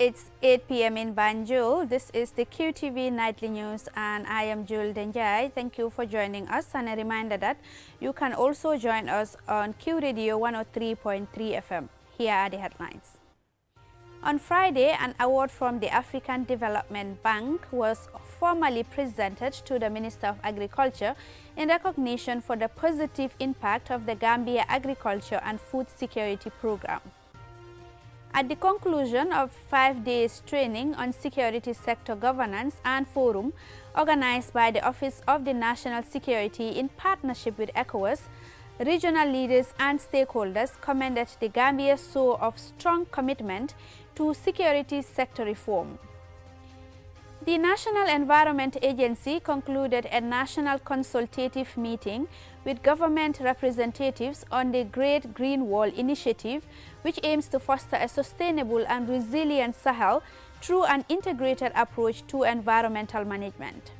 It's 8 p.m. in Banjul. This is the QTV Nightly News and I am Jul Denjai. Thank you for joining us, and a reminder that you can also join us on Q Radio 103.3 FM. Here are the headlines. On Friday, an award from the African Development Bank was formally presented to the Minister of Agriculture in recognition for the positive impact of the Gambia Agriculture and Food Security Program. At the conclusion of 5 days training on security sector governance and forum organized by the Office of the National Security in partnership with ECOWAS, regional leaders and stakeholders commended the Gambia's show of strong commitment to security sector reform. The National Environment Agency concluded a national consultative meeting with government representatives on the Great Green Wall Initiative, which aims to foster a sustainable and resilient Sahel through an integrated approach to environmental management.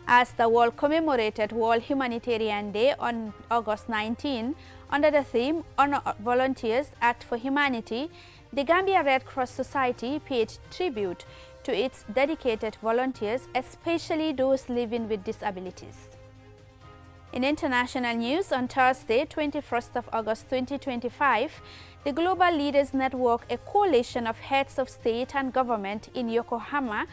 As the world commemorated World Humanitarian Day on August 19, under the theme Honor Volunteers, Act for Humanity, the Gambia Red Cross Society paid tribute to its dedicated volunteers, especially those living with disabilities. In international news, on Thursday, 21st of August 2025, the Global Leaders Network, a coalition of heads of state and government in Yokohama,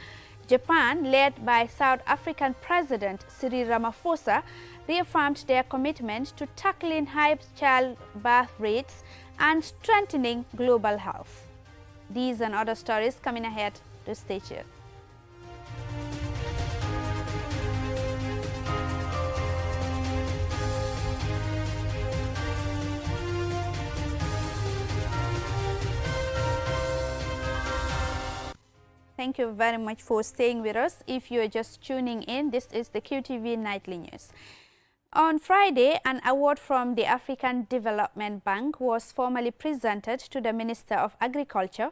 Japan, led by South African President Cyril Ramaphosa, reaffirmed their commitment to tackling high childbirth rates and strengthening global health. These and other stories coming ahead. To stay tuned. Thank you very much for staying with us. If you are just tuning in, this is the QTV Nightly News. On Friday, an award from the African Development Bank was formally presented to the Minister of Agriculture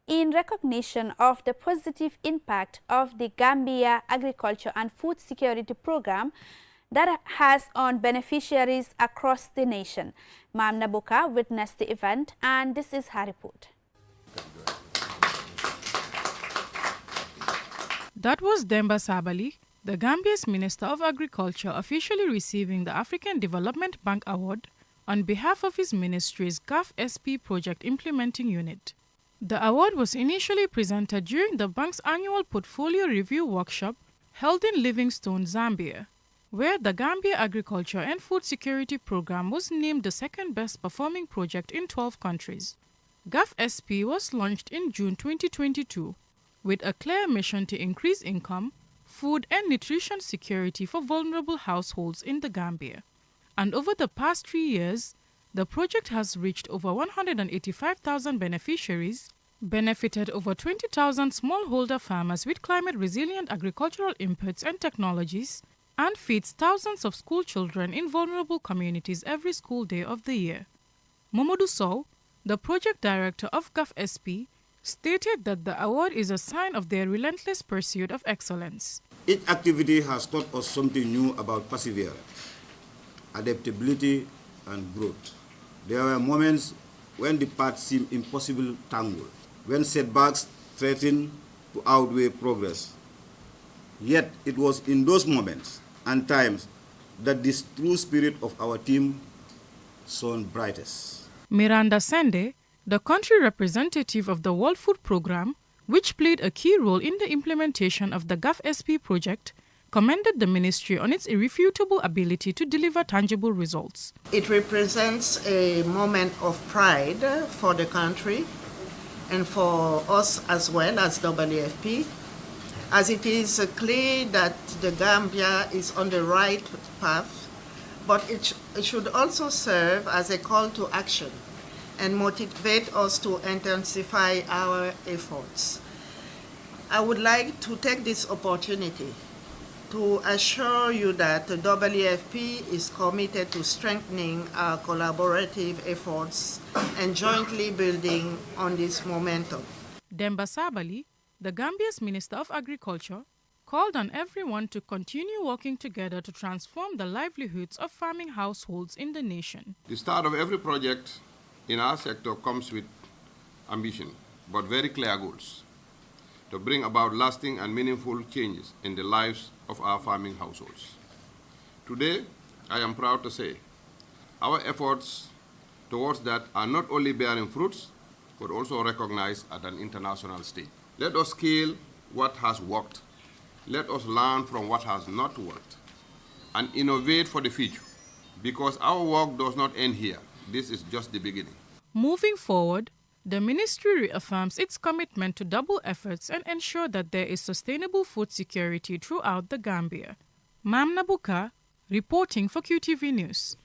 in recognition of the positive impact of the Gambia Agriculture and Food Security Program that has on beneficiaries across the nation. Mam Nabuka witnessed the event, and this is her report. That was Demba Sabali, the Gambia's Minister of Agriculture, officially receiving the African Development Bank Award on behalf of his ministry's GAF-SP Project Implementing Unit. The award was initially presented during the bank's annual Portfolio Review Workshop held in Livingstone, Zambia, where the Gambia Agriculture and Food Security Program was named the second best performing project in 12 countries. GAF-SP was launched in June 2022 with a clear mission to increase income, food and nutrition security for vulnerable households in the Gambia. And over the past 3 years, the project has reached over 185,000 beneficiaries, benefited over 20,000 smallholder farmers with climate-resilient agricultural inputs and technologies, and feeds thousands of school children in vulnerable communities every school day of the year. Momodu Sow, the project director of GAF-SP, stated that the award is a sign of their relentless pursuit of excellence. Each activity has taught us something new about perseverance, adaptability, and growth. There were moments when the path seemed impossible tangled, when setbacks threatened to outweigh progress. Yet it was in those moments and times that the true spirit of our team shone brightest. Miranda Sende, the country representative of the World Food Programme, which played a key role in the implementation of the GAF-SP project, commended the ministry on its irrefutable ability to deliver tangible results. It represents a moment of pride for the country and for us as well as WFP, as it is clear that the Gambia is on the right path, but it should also serve as a call to action and motivate us to intensify our efforts. I would like to take this opportunity to assure you that the WFP is committed to strengthening our collaborative efforts and jointly building on this momentum. Demba Sabali, the Gambia's Minister of Agriculture, called on everyone to continue working together to transform the livelihoods of farming households in the nation. The start of every project in our sector comes with ambition. but very clear goals to bring about lasting and meaningful changes in the lives of our farming households. Today, I am proud to say our efforts towards that are not only bearing fruits, but also recognized at an international stage. Let us scale what has worked. Let us learn from what has not worked and innovate for the future, because our work does not end here. This is just the beginning. Moving forward, the ministry reaffirms its commitment to double efforts and ensure that there is sustainable food security throughout the Gambia. Mam Nabuka, reporting for QTV News.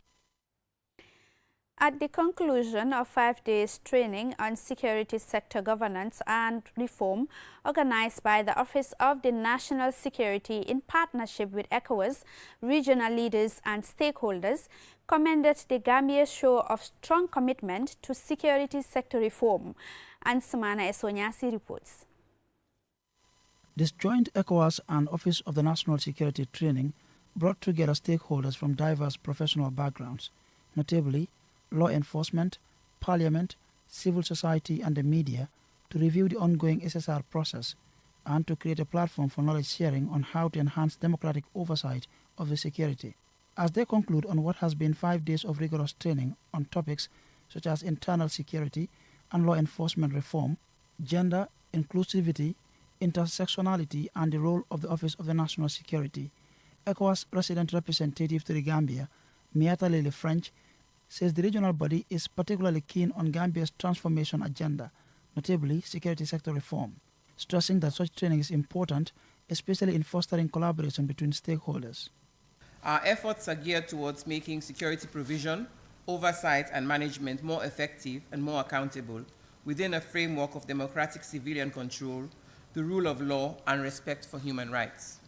At the conclusion of 5 days training on security sector governance and reform organized by the Office of the National Security in partnership with ECOWAS, regional leaders and stakeholders commended the Gambia's show of strong commitment to security sector reform. And Samana Esonyasi reports. This joint ECOWAS and Office of the National Security training brought together stakeholders from diverse professional backgrounds, notably law enforcement, parliament, civil society and the media, to review the ongoing SSR process and to create a platform for knowledge sharing on how to enhance democratic oversight of the security. As they conclude on what has been 5 days of rigorous training on topics such as internal security and law enforcement reform, gender, inclusivity, intersectionality and the role of the Office of the National Security, ECOWAS resident representative to the Gambia, Miata Lele French, says the regional body is particularly keen on Gambia's transformation agenda, notably security sector reform, stressing that such training is important, especially in fostering collaboration between stakeholders. Our efforts are geared towards making security provision, oversight and management more effective and more accountable within a framework of democratic civilian control, the rule of law and respect for human rights.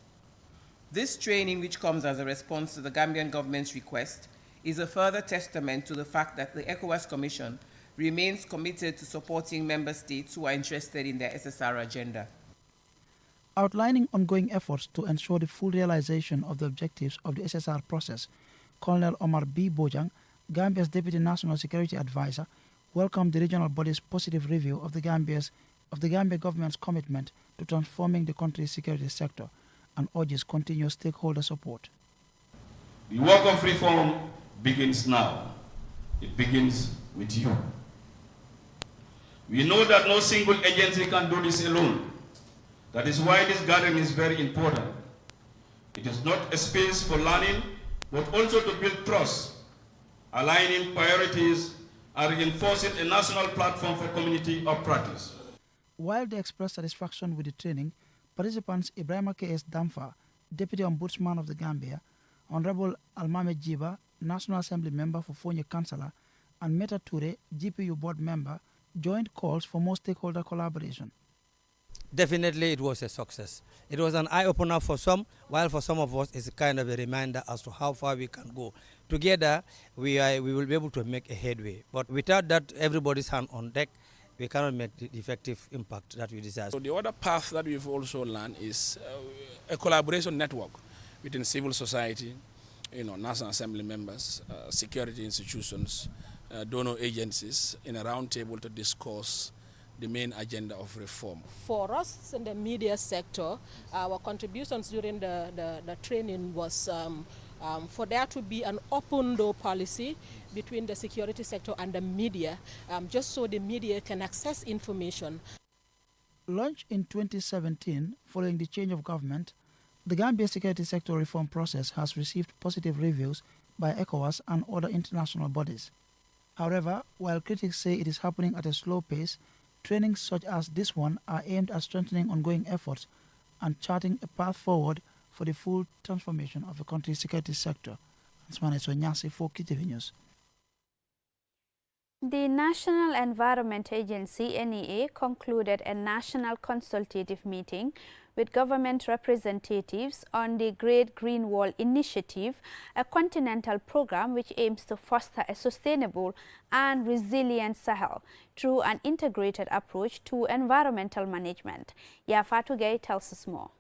This training, which comes as a response to the Gambian government's request, is a further testament to the fact that the ECOWAS Commission remains committed to supporting member states who are interested in their SSR agenda. Outlining ongoing efforts to ensure the full realization of the objectives of the SSR process, Colonel Omar B. Bojang, Gambia's Deputy National Security Advisor, welcomed the regional body's positive review of the Gambia government's commitment to transforming the country's security sector and urges continuous stakeholder support. The work of reform begins now. It begins with you. We know that no single agency can do this alone. That is why this gathering is very important. It is not a space for learning, but also to build trust, aligning priorities and reinforcing a national platform for community of practice. While they expressed satisfaction with the training, participants Ibrahima K.S. Damfa, Deputy Ombudsman of the Gambia, Honorable Almame Jiba, National Assembly Member for Fonye Councillor, and Meta Toure, GPU Board Member, joined calls for more stakeholder collaboration. Definitely it was a success. It was an eye-opener for some, while for some of us it's a kind of a reminder as to how far we can go. Together we will be able to make a headway, but without that everybody's hand on deck, we cannot make the effective impact that we desire. So the other path that we've also learned is a collaboration network between civil society, National Assembly members, security institutions, donor agencies in a round table to discuss the main agenda of reform. For us in the media sector, our contributions during the training was for there to be an open door policy between the security sector and the media, just so the media can access information. Launched in 2017, following the change of government, the Gambia security sector reform process has received positive reviews by ECOWAS and other international bodies. However, while critics say it is happening at a slow pace, trainings such as this one are aimed at strengthening ongoing efforts and charting a path forward for the full transformation of the country's security sector. For QTV News. The National Environment Agency, NEA, concluded a national consultative meeting with government representatives on the Great Green Wall Initiative, a continental program which aims to foster a sustainable and resilient Sahel through an integrated approach to environmental management. Yafatu Gay tells us more.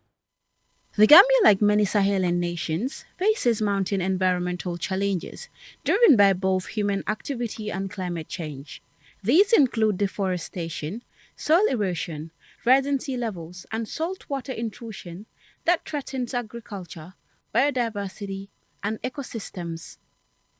The Gambia, like many Sahelian nations, faces mounting environmental challenges driven by both human activity and climate change. These include deforestation, soil erosion, rising sea levels, and saltwater intrusion that threatens agriculture, biodiversity, and ecosystems.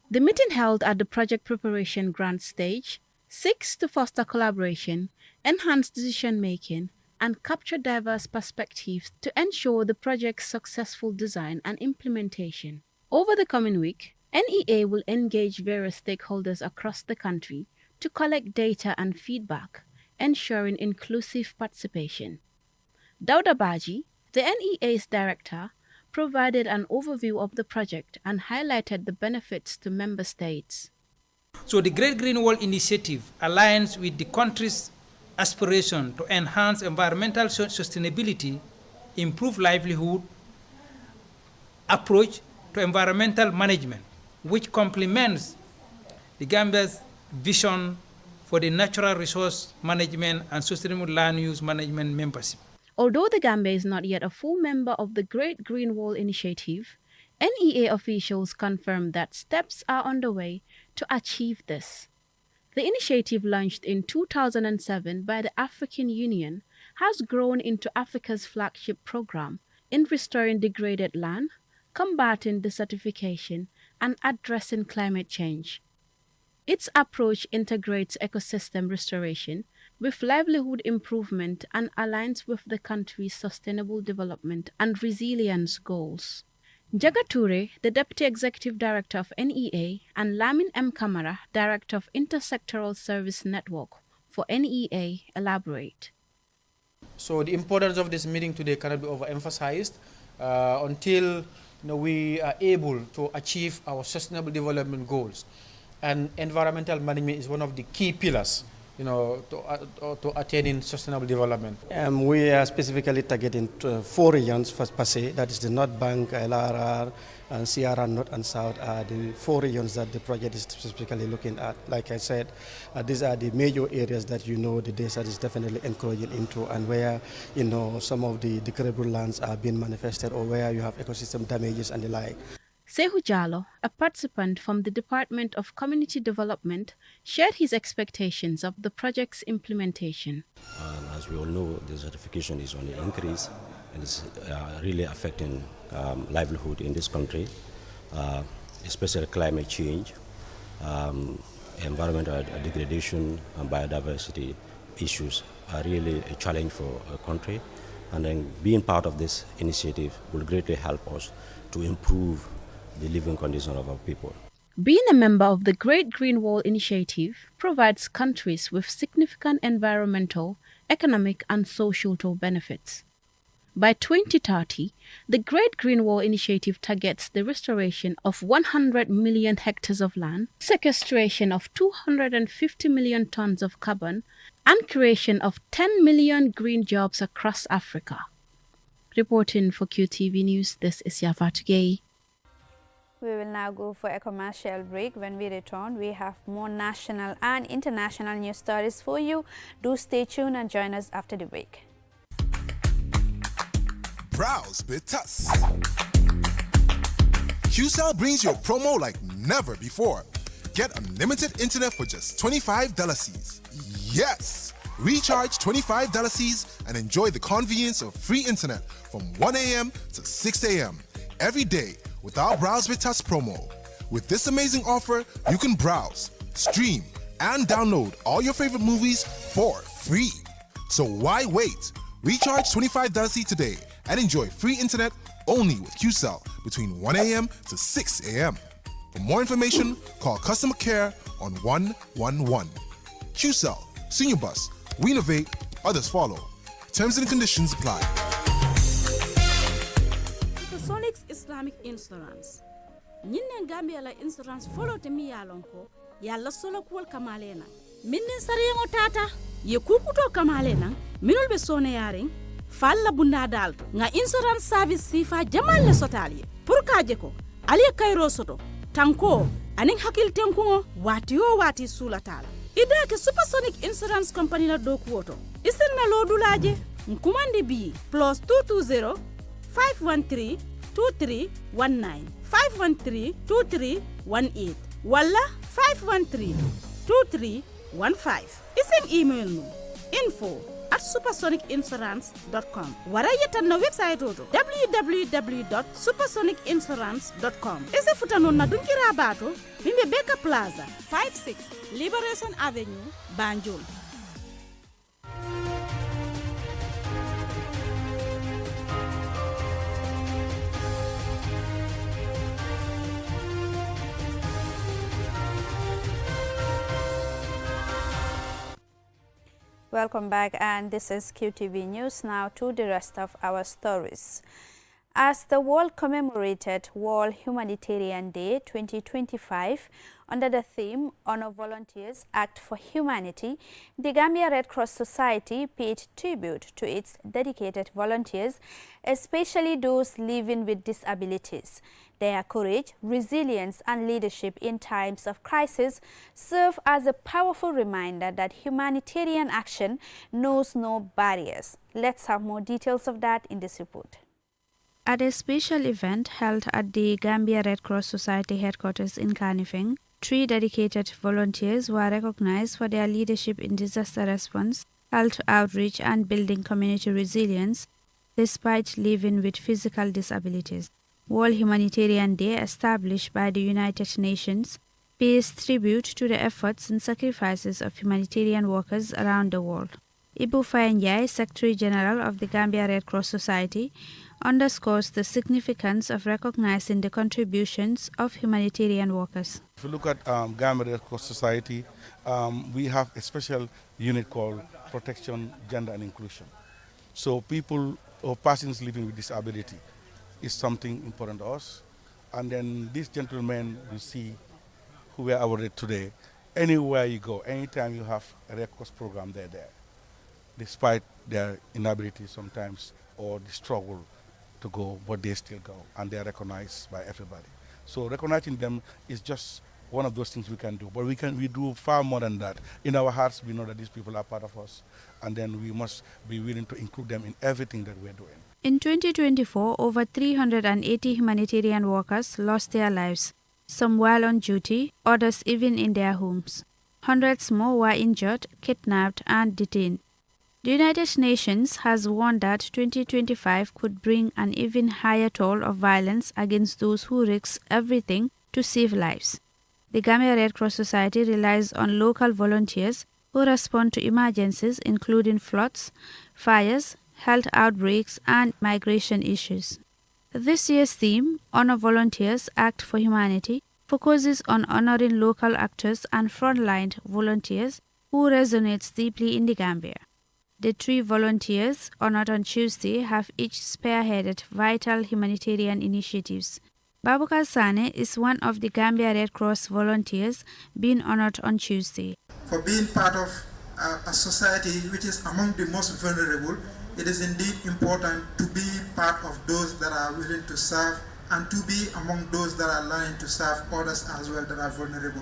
The meeting held at the project preparation grant stage seeks to foster collaboration, enhance decision-making, and capture diverse perspectives to ensure the project's successful design and implementation. Over the coming week, NEA will engage various stakeholders across the country to collect data and feedback, ensuring inclusive participation. Dauda Baji, the NEA's director, provided an overview of the project and highlighted the benefits to member states. So the Great Green Wall Initiative aligns with the country's aspiration to enhance environmental sustainability, improve livelihood, approach to environmental management, which complements the Gambia's vision for the natural resource management and sustainable land use management membership. Although the Gambia is not yet a full member of the Great Green Wall Initiative, NEA officials confirmed that steps are underway to achieve this. The initiative, launched in 2007 by the African Union, has grown into Africa's flagship program in restoring degraded land, combating desertification, and addressing climate change. Its approach integrates ecosystem restoration with livelihood improvement and aligns with the country's sustainable development and resilience goals. Jaga Toure, the Deputy Executive Director of NEA, and Lamin M. Kamara, Director of Intersectoral Service Network for NEA, elaborate. So the importance of this meeting today cannot be overemphasized until we are able to achieve our sustainable development goals. And environmental management is one of the key pillars to attaining sustainable development. We are specifically targeting 4 regions per se, that is the North Bank, LRR, and Sierra North and South are the 4 regions that the project is specifically looking at. Like I said, these are the major areas that the desert is definitely encouraging into, and where some of the degradable lands are being manifested, or where you have ecosystem damages and the like. Sehu Jallo, a participant from the Department of Community Development, shared his expectations of the project's implementation. As we all know, desertification is on the increase, and it's really affecting livelihood in this country, especially climate change, environmental degradation, and biodiversity issues are really a challenge for a country. And then being part of this initiative will greatly help us to improve the living condition of our people. Being a member of the Great Green Wall Initiative provides countries with significant environmental, economic, and social benefits. By 2030, the Great Green Wall Initiative targets the restoration of 100 million hectares of land, sequestration of 250 million tons of carbon, and creation of 10 million green jobs across Africa. Reporting for QTV News, this is Yafatu Gay. We will now go for a commercial break. When we return, we have more national and international news stories for you. Do stay tuned and join us after the break. Browse with us. QCell brings you a promo like never before. Get unlimited internet for just $25. Yes! Recharge $25 and enjoy the convenience of free internet from 1 a.m. to 6 a.m. every day with our Browse with Us promo. With this amazing offer, you can browse, stream, and download all your favorite movies for free. So why wait? Recharge $25 today and enjoy free internet only with QCell between 1 a.m. to 6 a.m. For more information, call customer care on 111. QCell, Senior Bus. We innovate, others follow. Terms and conditions apply. Sonics Islamic Insurance. Nyinne Gambia la insurance follow te mi yalonko. Yalla solo kwol kamalena. Minnin sariyango tata. Ye kukuto kamalena. Minul be sone yaring. Falla bunda dal. Nga insurance service sifa jamal le sotali. Purkaje ko. Ali kayro soto. Tanko. Aning hakil tenkungo. Wati sulatala. Ida ke Supersonic Insurance Company la doku woto. Isen na lodulaje. Nkumandi bi +220 513 2319 513 2318 wala 513 2315. Isen email no info@supersonicinsurance.com. Wara yetan na website oto www.supersonicinsurance.com. Ese futano na dunkira bato mimbe Beka Plaza 56 Liberation Avenue, Banjul. Welcome back, and this is QTV News. Now to the rest of our stories. As the world commemorated World Humanitarian Day 2025 under the theme Honor Volunteers, Act for Humanity, the Gambia Red Cross Society paid tribute to its dedicated volunteers, especially those living with disabilities. Their courage, resilience and leadership in times of crisis serve as a powerful reminder that humanitarian action knows no barriers. Let's have more details of that in this report. At a special event held at the Gambia Red Cross Society headquarters in Kanifing, 3 dedicated volunteers were recognized for their leadership in disaster response, health outreach and building community resilience despite living with physical disabilities. World Humanitarian Day, established by the United Nations, pays tribute to the efforts and sacrifices of humanitarian workers around the world. Ibu Fayenjai, Secretary General of the Gambia Red Cross Society, underscores the significance of recognizing the contributions of humanitarian workers. If you look at Gambia Red Cross Society, we have a special unit called Protection, Gender and Inclusion. So people or persons living with disability is something important to us. And then these gentlemen you see who were awarded today, anywhere you go, anytime you have a Red Cross program, they're there, despite their inability sometimes or the struggle to go, but they still go, and they are recognized by everybody. So recognizing them is just one of those things we can do, but we do far more than that. In our hearts, we know that these people are part of us, and then we must be willing to include them in everything that we're doing. In 2024, over 380 humanitarian workers lost their lives, some while on duty, others even in their homes. Hundreds more were injured, kidnapped, and detained. The United Nations has warned that 2025 could bring an even higher toll of violence against those who risk everything to save lives. The Gambia Red Cross Society relies on local volunteers who respond to emergencies including floods, fires, health outbreaks, and migration issues. This year's theme, Honor Volunteers, Act for Humanity, focuses on honoring local actors and frontline volunteers who resonates deeply in the Gambia. The 3 volunteers honored on Tuesday have each spearheaded vital humanitarian initiatives. Babukar Sane is one of the Gambia Red Cross volunteers being honored on Tuesday. For being part of a society which is among the most vulnerable, it is indeed important to be part of those that are willing to serve and to be among those that are learning to serve others as well that are vulnerable.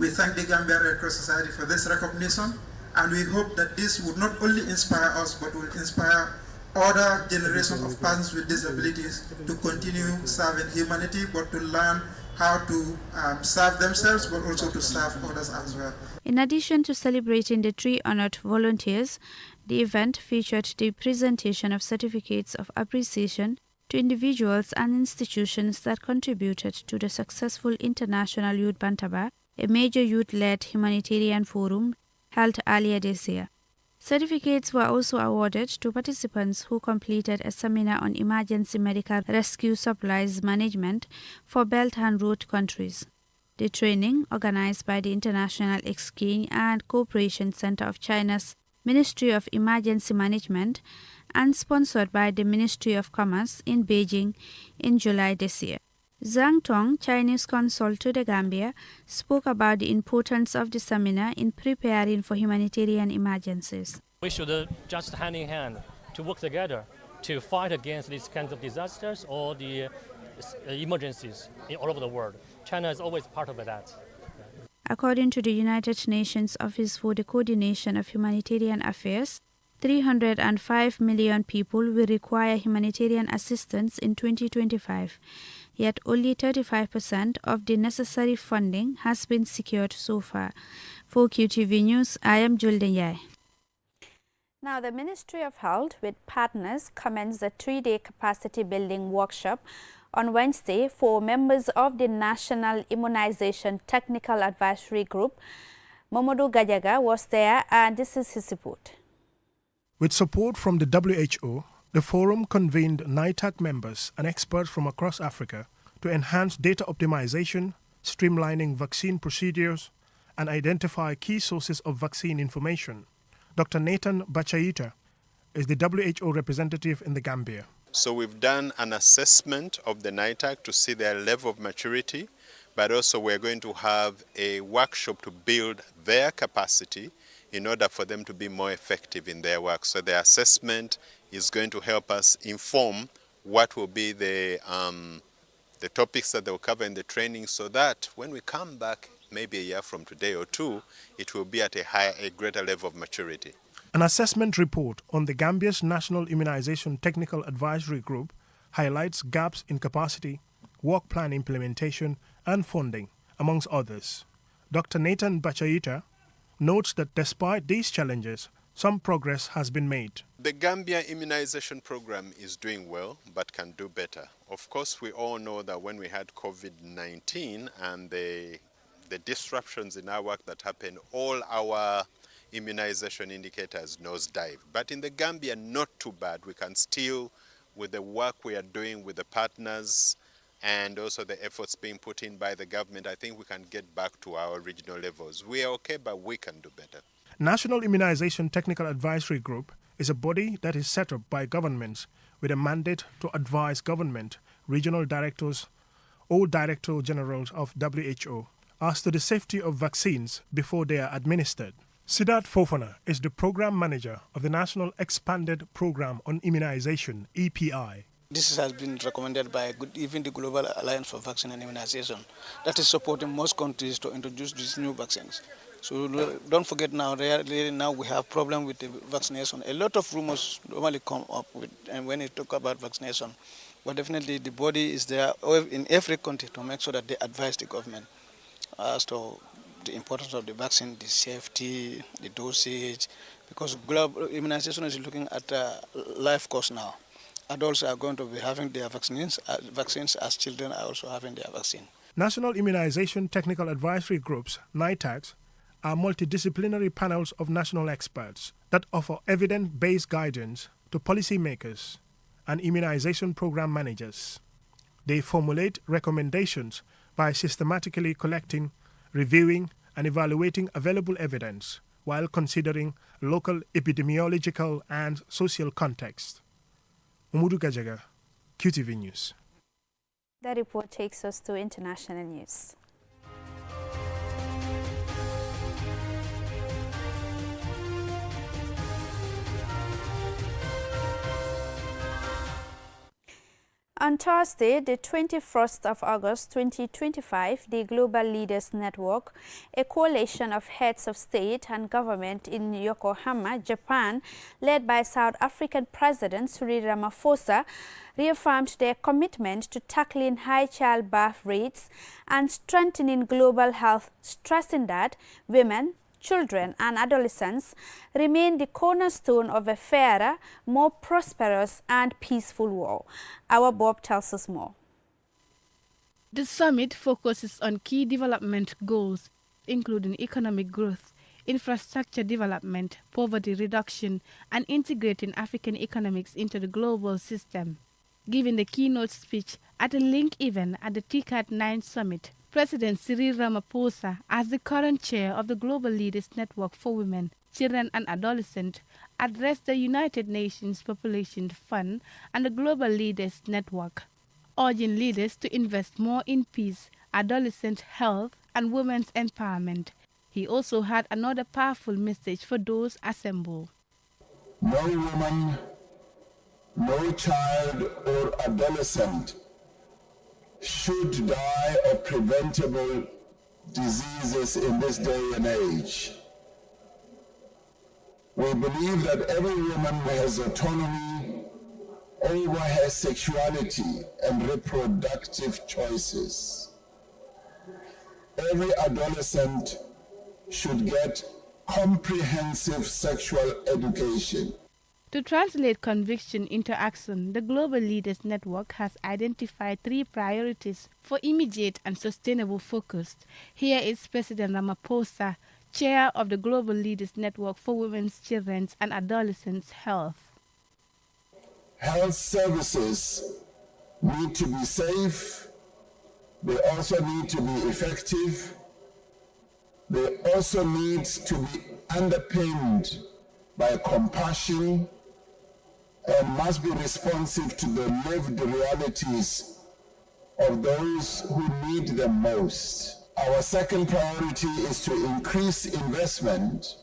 We thank the Gambia Red Cross Society for this recognition, and we hope that this would not only inspire us but will inspire other generations of persons with disabilities to continue serving humanity, but to learn how to serve themselves but also to serve others as well. In addition to celebrating the 3 honored volunteers, the event featured the presentation of certificates of appreciation to individuals and institutions that contributed to the successful International Youth Bantaba, a major youth-led humanitarian forum held earlier this year. Certificates were also awarded to participants who completed a seminar on emergency medical rescue supplies management for Belt and Road countries. The training, organized by the International Exchange and Cooperation Center of China's Ministry of Emergency Management and sponsored by the Ministry of Commerce in Beijing in July this year. Zhang Tong, Chinese consul to the Gambia, spoke about the importance of the seminar in preparing for humanitarian emergencies. We should just hand in hand to work together to fight against these kinds of disasters or the emergencies all over the world. China is always part of that. According to the United Nations Office for the Coordination of Humanitarian Affairs, 305 million people will require humanitarian assistance in 2025. Yet only 35% of the necessary funding has been secured so far. For QTV News, I am Julden Yai. Now, the Ministry of Health with partners commenced a 3-day capacity building workshop on Wednesday for members of the National Immunization Technical Advisory Group. Mamadou Gajaga was there, and this is his report. With support from the WHO, the forum convened NITAC members and experts from across Africa to enhance data optimization, streamlining vaccine procedures, and identify key sources of vaccine information. Dr. Nathan Bachaita is the WHO representative in the Gambia. So we've done an assessment of the NITAC to see their level of maturity, but also we're going to have a workshop to build their capacity in order for them to be more effective in their work. So the assessment is going to help us inform what will be the topics that they'll cover in the training, so that when we come back maybe a year from today or two, it will be at a greater level of maturity. An assessment report on the Gambia's National Immunization Technical Advisory Group highlights gaps in capacity, work plan implementation, and funding, amongst others. Dr. Nathan Bachaita notes that despite these challenges, some progress has been made. The Gambia immunization program is doing well, but can do better. Of course, we all know that when we had COVID-19 and the disruptions in our work that happened, all our immunization indicators nosedive. But in the Gambia, not too bad. We can still, with the work we are doing with the partners and also the efforts being put in by the government, I think we can get back to our original levels. We are okay, but we can do better. National Immunization Technical Advisory Group is a body that is set up by governments with a mandate to advise government, regional directors, or director generals of WHO as to the safety of vaccines before they are administered. Siddharth Fofana is the program manager of the National Expanded Program on Immunization, EPI. This has been recommended by even the Global Alliance for Vaccine and Immunization, that is supporting most countries to introduce these new vaccines. So don't forget now, really now we have problem with the vaccination. A lot of rumors normally come up and when you talk about vaccination, but definitely the body is there in every country to make sure that they advise the government as to the importance of the vaccine, the safety, the dosage, because global immunization is looking at life course now. Adults are going to be having their vaccines as children are also having their vaccine. National Immunization Technical Advisory Groups, NITACs, are multidisciplinary panels of national experts that offer evidence-based guidance to policymakers and immunization program managers. They formulate recommendations by systematically collecting, reviewing, and evaluating available evidence while considering local epidemiological and social context. Mamadou Gajaga, QTV News. The report takes us to international news. On Thursday, the 21st of August 2025, the Global Leaders Network, a coalition of heads of state and government in Yokohama, Japan, led by South African President Cyril Ramaphosa, reaffirmed their commitment to tackling high childbirth rates and strengthening global health, stressing that women, children and adolescents remain the cornerstone of a fairer, more prosperous and peaceful world. Our Bob tells us more. The summit focuses on key development goals, including economic growth, infrastructure development, poverty reduction, and integrating African economics into the global system. Giving the keynote speech at a link event at the TCAT 9 summit, President Cyril Ramaphosa, as the current chair of the Global Leaders Network for Women, Children and Adolescents, addressed the United Nations Population Fund and the Global Leaders Network, urging leaders to invest more in peace, adolescent health, and women's empowerment. He also had another powerful message for those assembled. No woman, no child or adolescent should die of preventable diseases in this day and age. We believe that every woman has autonomy over her sexuality and reproductive choices. Every adolescent should get comprehensive sexual education. To translate conviction into action, the Global Leaders Network has identified 3 priorities for immediate and sustainable focus. Here is President Ramaphosa, Chair of the Global Leaders Network for Women's, Children's and Adolescents' Health. Health services need to be safe. They also need to be effective. They also need to be underpinned by compassion and must be responsive to the lived realities of those who need them most. Our second priority is to increase investment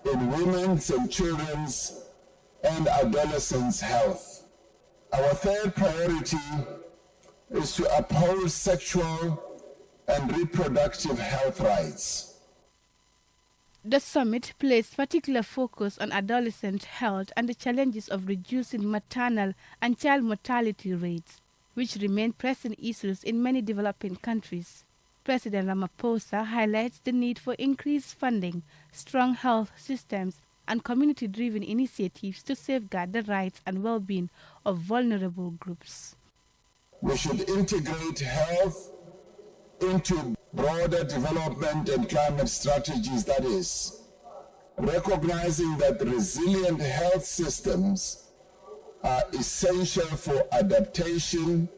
in women's and children's and adolescents' health. Our third priority is to uphold sexual and reproductive health rights. The summit placed particular focus on adolescent health and the challenges of reducing maternal and child mortality rates, which remain pressing issues in many developing countries. President Ramaphosa highlights the need for increased funding, strong health systems, and community-driven initiatives to safeguard the rights and well-being of vulnerable groups. We should integrate health into broader development and climate strategies, that is, recognizing that resilient health systems are essential for adaptation,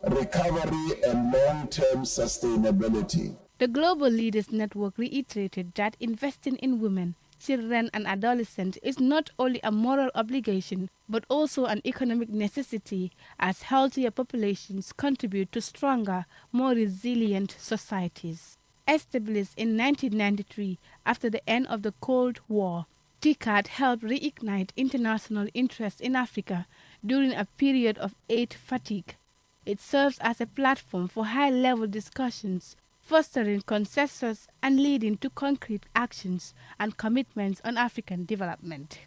recovery, and long-term sustainability. The Global Leaders Network reiterated that investing in women, children and adolescents is not only a moral obligation but also an economic necessity, as healthier populations contribute to stronger, more resilient societies. Established in 1993 after the end of the Cold War, TICAD helped reignite international interest in Africa during a period of aid fatigue. It serves as a platform for high-level discussions, fostering consensus and leading to concrete actions and commitments on African development.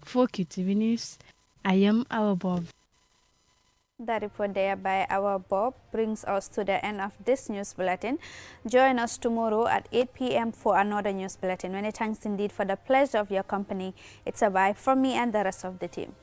For QTV News, I am our Bob. The report there by our Bob brings us to the end of this news bulletin. Join us tomorrow at 8 p.m. for another news bulletin. Many thanks indeed for the pleasure of your company. It's a bye from me and the rest of the team.